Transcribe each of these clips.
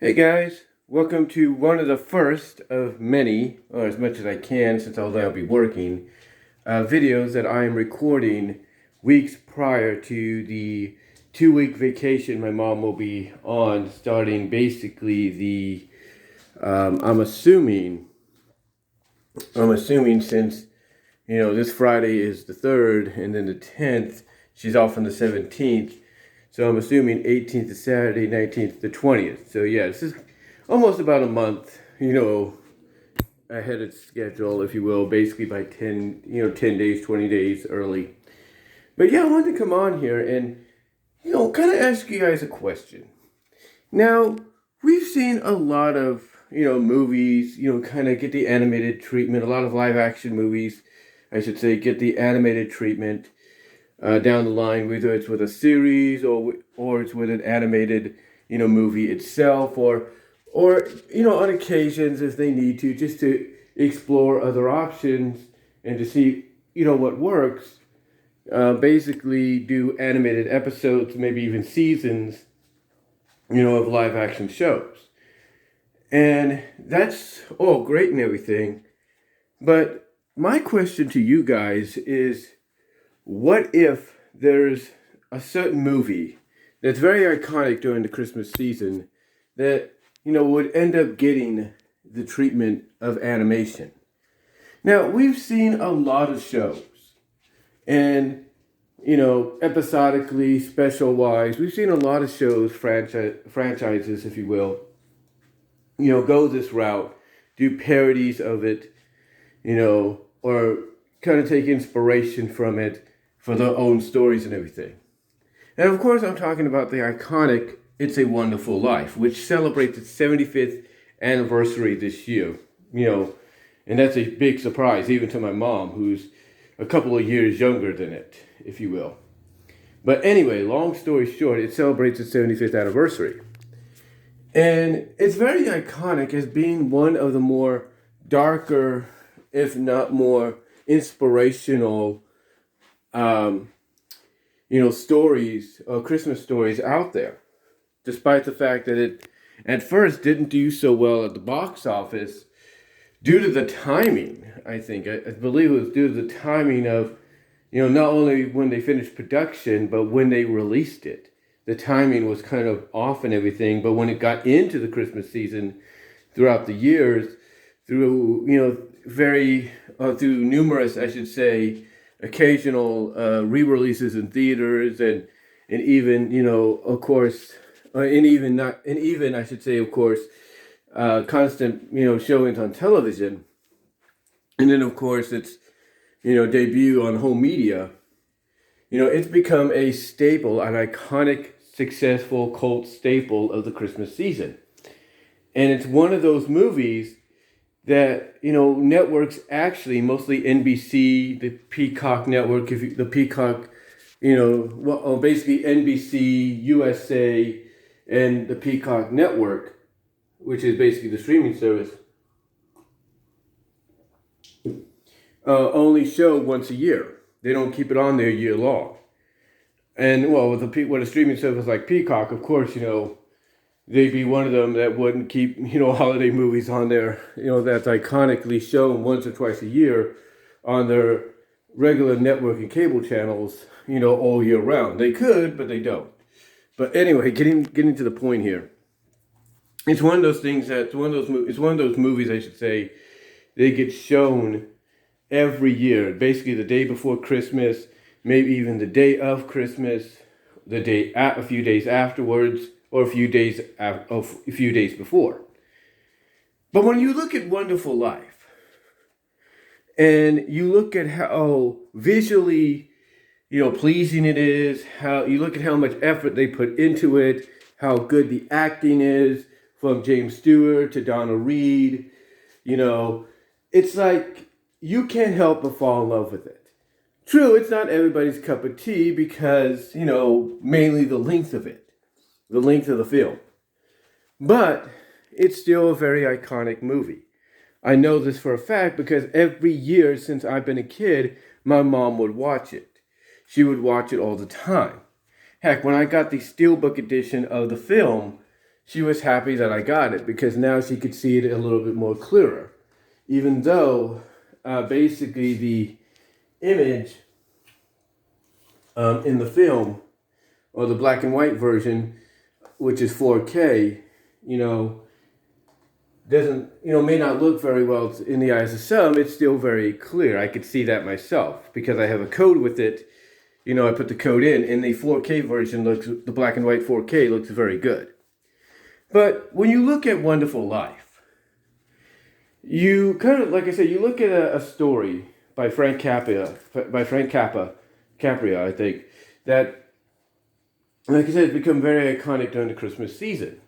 Hey guys, welcome to one of the first of many, or as much as I can since I'll be working, videos that I am recording weeks prior to the 2-week vacation my mom will be on, starting basically I'm assuming since, this Friday is the 3rd and then the 10th, she's off on the 17th. So I'm assuming 18th is Saturday, 19th to 20th. So yeah, this is almost about a month, ahead of schedule, if you will, basically by 10 days, 20 days early. But yeah, I wanted to come on here and, kind of ask you guys a question. Now, we've seen a lot of, movies, kind of get the animated treatment. A lot of live action movies, I should say, get the animated treatment. Down the line, whether it's with a series or it's with an animated, movie itself, or on occasions if they need to, just to explore other options and to see, what works. Basically, do animated episodes, maybe even seasons, of live action shows, and that's all great and everything. But my question to you guys is, what if there's a certain movie that's very iconic during the Christmas season that, would end up getting the treatment of animation? Now, we've seen a lot of shows, and, episodically, special-wise, we've seen a lot of shows, franchises, if you will, go this route, do parodies of it, or kind of take inspiration from it for their own stories and everything. And of course, I'm talking about the iconic It's a Wonderful Life, which celebrates its 75th anniversary this year. And that's a big surprise, even to my mom, who's a couple of years younger than it, if you will. But anyway, long story short, it celebrates its 75th anniversary. And it's very iconic as being one of the more darker, if not more inspirational stories or Christmas stories out there, despite the fact that it at first didn't do so well at the box office due to the timing. I believe it was due to the timing of, not only when they finished production, but when they released it. The timing was kind of off and everything, but when it got into the Christmas season throughout the years, through, through numerous, I should say, occasional re-releases in theaters and even of course I should say, of course, constant showings on television, and then of course its debut on home media. It's become a staple, an iconic, successful cult staple of the Christmas season, and it's one of those movies that networks, actually mostly NBC, the Peacock network, the Peacock, basically NBC, USA, and the Peacock network, which is basically the streaming service, only show once a year. They don't keep it on there year long. And well, with a streaming service like Peacock, of course, they'd be one of them that wouldn't keep, holiday movies on there, that's iconically shown once or twice a year on their regular network and cable channels, all year round. They could, but they don't. But anyway, getting to the point here. It's one of those things it's one of those movies, I should say, they get shown every year, basically the day before Christmas, maybe even the day of Christmas, a few days afterwards, or a few days before. But when you look at Wonderful Life, and you look at how visually, pleasing it is, how you look at how much effort they put into it, how good the acting is from James Stewart to Donna Reed, it's like you can't help but fall in love with it. True, it's not everybody's cup of tea because, mainly the length of it. The length of the film. But it's still a very iconic movie. I know this for a fact because every year since I've been a kid, my mom would watch it. She would watch it all the time. Heck, when I got the Steelbook edition of the film, she was happy that I got it because now she could see it a little bit more clearer. Even though basically the image in the film or the black and white version, which is 4K, doesn't, may not look very well in the eyes of some. It's still very clear. I could see that myself because I have a code with it. I put the code in, and the 4K version the black and white 4K looks very good. But when you look at Wonderful Life, you kind of, like I said, you look at a story by Frank Capra, I think, that, like I said, it's become very iconic during the Christmas season.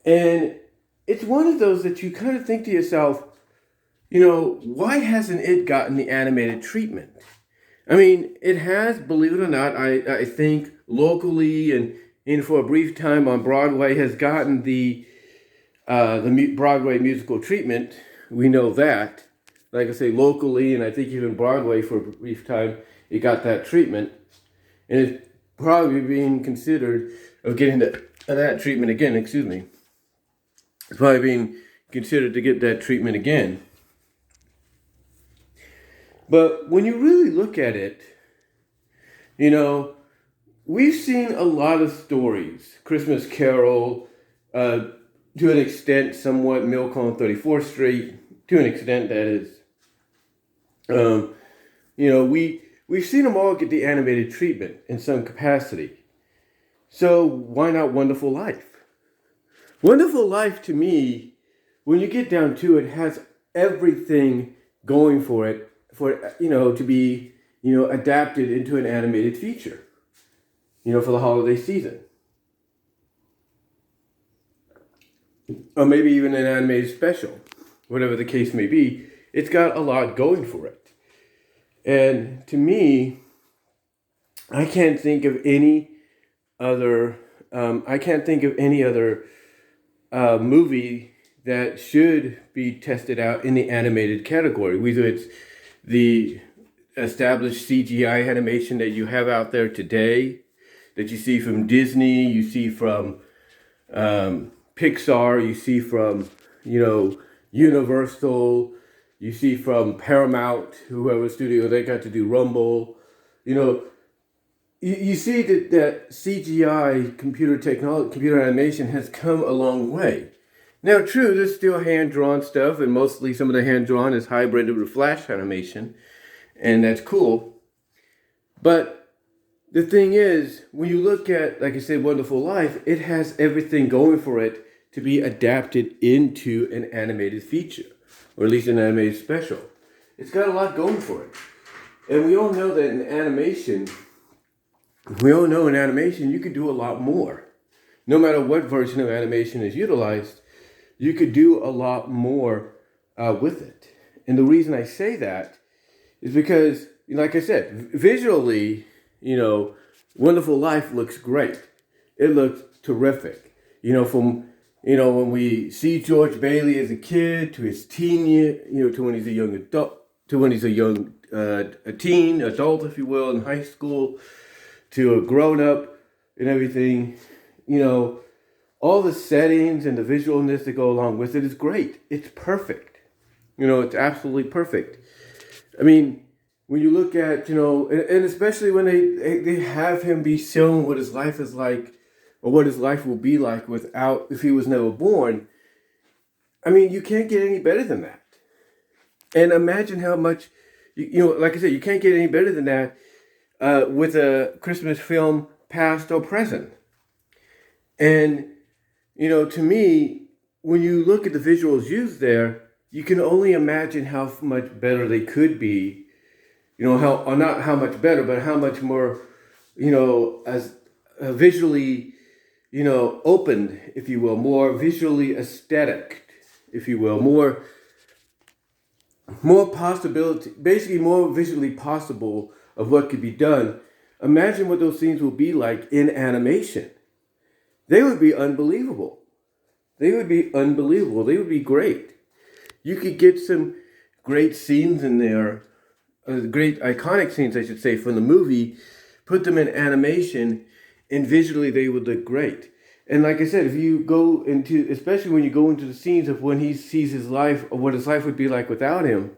And it's one of those that you kind of think to yourself, why hasn't it gotten the animated treatment? I mean, it has, believe it or not, I think locally and for a brief time on Broadway has gotten the Broadway musical treatment. We know that. Like I say, locally, and I think even Broadway for a brief time, it got that treatment. And it's probably being considered of getting that treatment again, excuse me. It's probably being considered to get that treatment again. But when you really look at it, we've seen a lot of stories. Christmas Carol, to an extent, somewhat Milk on 34th Street, to an extent that is. We've seen them all get the animated treatment in some capacity. So why not Wonderful Life? Wonderful Life, to me, when you get down to it, has everything going for it, to be, adapted into an animated feature, for the holiday season. Or maybe even an animated special, whatever the case may be. It's got a lot going for it. And to me, I can't think of any other movie that should be tested out in the animated category. Whether it's the established CGI animation that you have out there today, that you see from Disney, you see from Pixar, you see from, Universal, you see from Paramount, whoever studio, they got to do Rumble. You see that CGI computer animation has come a long way. Now, true, there's still hand-drawn stuff, and mostly some of the hand-drawn is hybrided with Flash animation, and that's cool. But the thing is, when you look at, like I said, Wonderful Life, it has everything going for it to be adapted into an animated feature, or at least an animated special. It's got a lot going for it. And we all know that in animation, you could do a lot more. No matter what version of animation is utilized, you could do a lot more with it. And the reason I say that is because, like I said, visually, Wonderful Life looks great. It looks terrific. When we see George Bailey as a kid to his teen year, to when he's a young adult, to when he's a teen, adult, if you will, in high school, to a grown-up and everything, all the settings and the visualness that go along with it is great. It's perfect. It's absolutely perfect. I mean, when you look at, and especially when they have him be shown what his life is like, or what his life will be like if he was never born, I mean, you can't get any better than that. And imagine how much, like I said, you can't get any better than that with a Christmas film, past or present. And, to me, when you look at the visuals used there, you can only imagine how much better they could be. Not how much better, but how much more, as visually, opened, if you will, more visually aesthetic, if you will, more possibility, basically more visually possible of what could be done. Imagine what those scenes will be like in animation. They would be unbelievable. They would be great. You could get some great scenes in there, great iconic scenes, I should say, from the movie, put them in animation, and visually they would look great. And like I said, if you go into, especially when you go into the scenes of when he sees his life, or what his life would be like without him,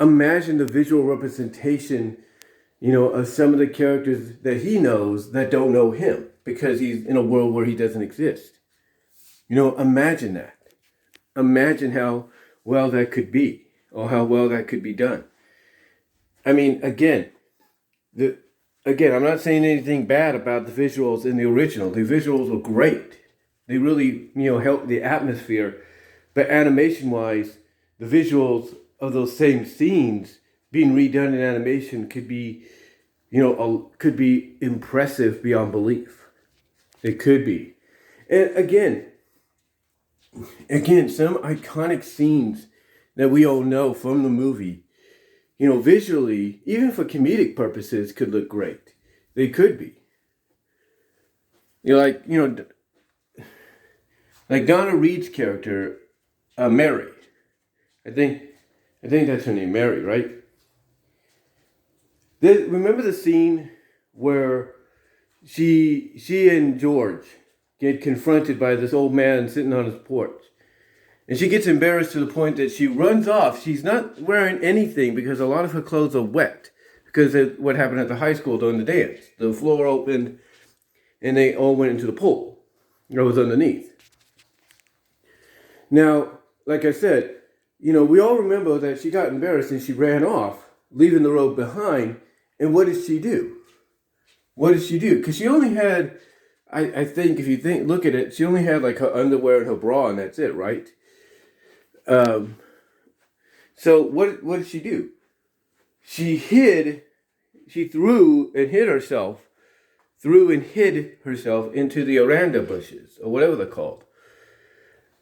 imagine the visual representation, of some of the characters that he knows that don't know him because he's in a world where he doesn't exist. Imagine that. Imagine how well that could be, or how well that could be done. I mean, I'm not saying anything bad about the visuals in the original. The visuals were great. They really, helped the atmosphere. But animation-wise, the visuals of those same scenes being redone in animation could be, could be impressive beyond belief. It could be. And again, some iconic scenes that we all know from the movie, visually, even for comedic purposes, could look great. They could be. Like Donna Reed's character, Mary. I think that's her name, Mary, right? Remember the scene where she and George get confronted by this old man sitting on his porch. And she gets embarrassed to the point that she runs off. She's not wearing anything because a lot of her clothes are wet because of what happened at the high school during the dance. The floor opened and they all went into the pool. It was underneath. Now, like I said, we all remember that she got embarrassed and she ran off, leaving the robe behind. And what did she do? Because she only had, I think, if you look at it, she only had like her underwear and her bra, and that's it, right? So what did she do? She threw and hid herself into the aranda bushes, or whatever they're called.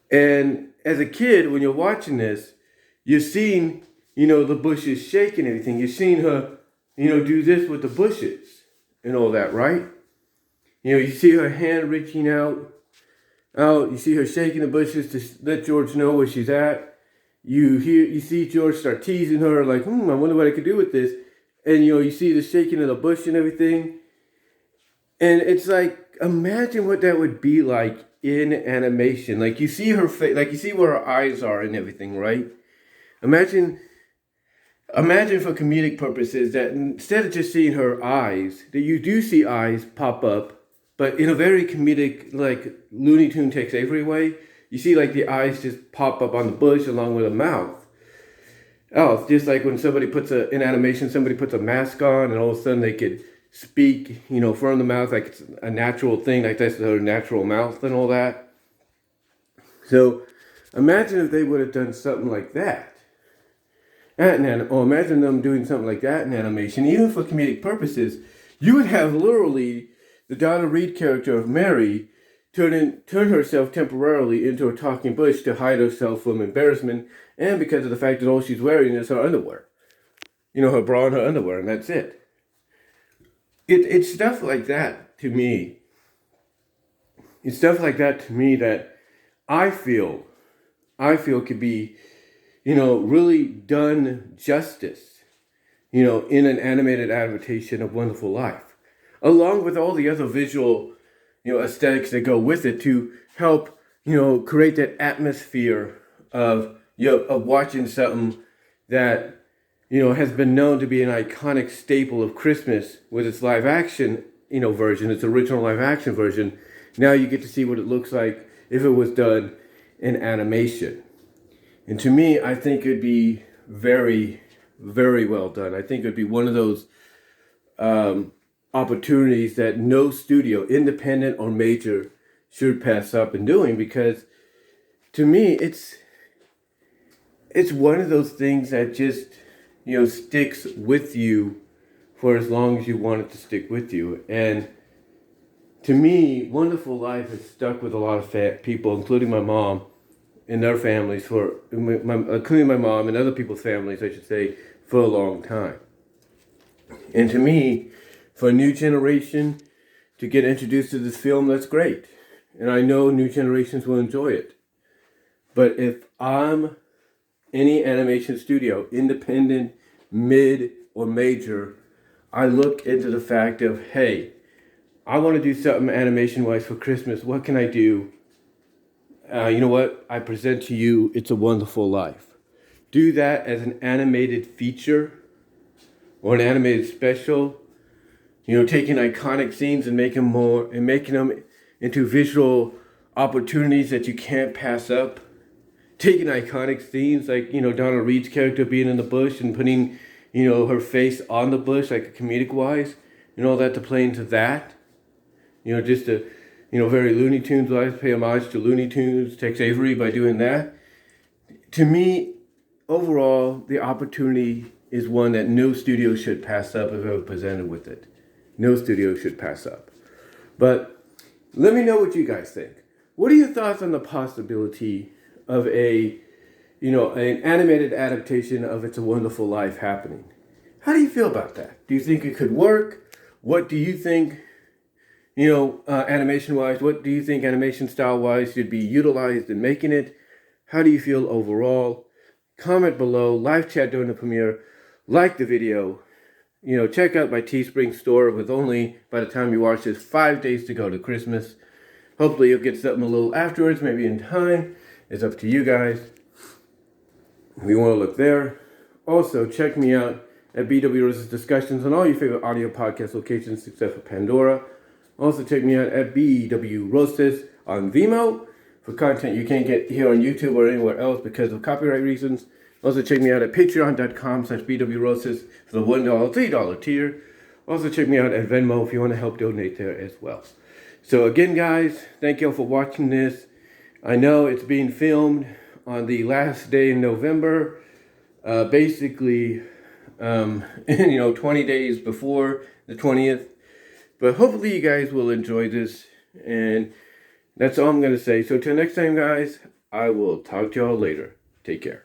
And as a kid, when you're watching this, you're seeing, the bushes shake and everything. You're seeing her, do this with the bushes and all that, right? You see her hand reaching out. You see her shaking the bushes to let George know where she's at. You see George start teasing her, like, I wonder what I could do with this. And, you see the shaking of the bush and everything. And it's like, imagine what that would be like in animation. Like, you see her face, like, you see where her eyes are and everything, right? Imagine for comedic purposes that instead of just seeing her eyes, that you do see eyes pop up, but in a very comedic, like Looney Tune Tex Avery way. You see like the eyes just pop up on the bush along with a mouth. Oh, it's just like when somebody puts a mask on and all of a sudden they could speak, from the mouth like it's a natural thing, like that's their natural mouth and all that. So imagine if they would have done something like that. Or imagine them doing something like that in animation, even for comedic purposes. You would have literally the Donna Reed character of Mary turn herself temporarily into a talking bush to hide herself from embarrassment, and because of the fact that all she's wearing is her underwear. Her bra and her underwear, and that's it. It's stuff like that to me. It's stuff like that to me that I feel could be, really done justice, in an animated adaptation of Wonderful Life, along with all the other visual, aesthetics that go with it to help, create that atmosphere of watching something that, has been known to be an iconic staple of Christmas with its live action, version, its original live action version. Now you get to see what it looks like if it was done in animation. And to me, I think it'd be very, very well done. I think it'd be one of those opportunities that no studio, independent or major, should pass up in doing, because to me, it's one of those things that just, sticks with you for as long as you want it to stick with you. And to me, Wonderful Life has stuck with a lot of people, including my mom and their families, including my mom and other people's families, I should say, for a long time. And to me, for a new generation to get introduced to this film, that's great. And I know new generations will enjoy it. But if I'm any animation studio, independent, mid, or major, I look into the fact of, hey, I want to do something animation-wise for Christmas. What can I do? You know what? I present to you It's a Wonderful Life. Do that as an animated feature or an animated special. You know, taking iconic scenes and making them into visual opportunities that you can't pass up. Taking iconic scenes like, you know, Donna Reed's character being in the bush and putting, you know, her face on the bush, like comedic wise, and all that to play into that. You know, just to, you know, very Looney Tunes wise, pay homage to Looney Tunes, Tex Avery by doing that. To me, overall, the opportunity is one that no studio should pass up if ever presented with it. No studio should pass up. But let me know what you guys think. What are your thoughts on the possibility of an animated adaptation of It's a Wonderful Life happening? How do you feel about that? Do you think it could work? What do you think, animation-wise, what do you think animation style-wise should be utilized in making it? How do you feel overall? Comment below, live chat during the premiere, like the video. You know, check out my Teespring store with only, by the time you watch this, 5 days to go to Christmas. Hopefully you'll get something a little afterwards, maybe in time. It's up to you guys. We want to look there. Also, check me out at BW Rose's Discussions on all your favorite audio podcast locations except for Pandora. Also, check me out at BW Roses on VENMO for content you can't get here on YouTube or anywhere else because of copyright reasons. Also, check me out at patreon.com/BWRoses for the $1, $3 tier. Also, check me out at Venmo if you want to help donate there as well. So again, guys, thank you all for watching this. I know it's being filmed on the last day in November, 20 days before the 20th. But hopefully you guys will enjoy this, and that's all I'm going to say. So till next time, guys, I will talk to y'all later. Take care.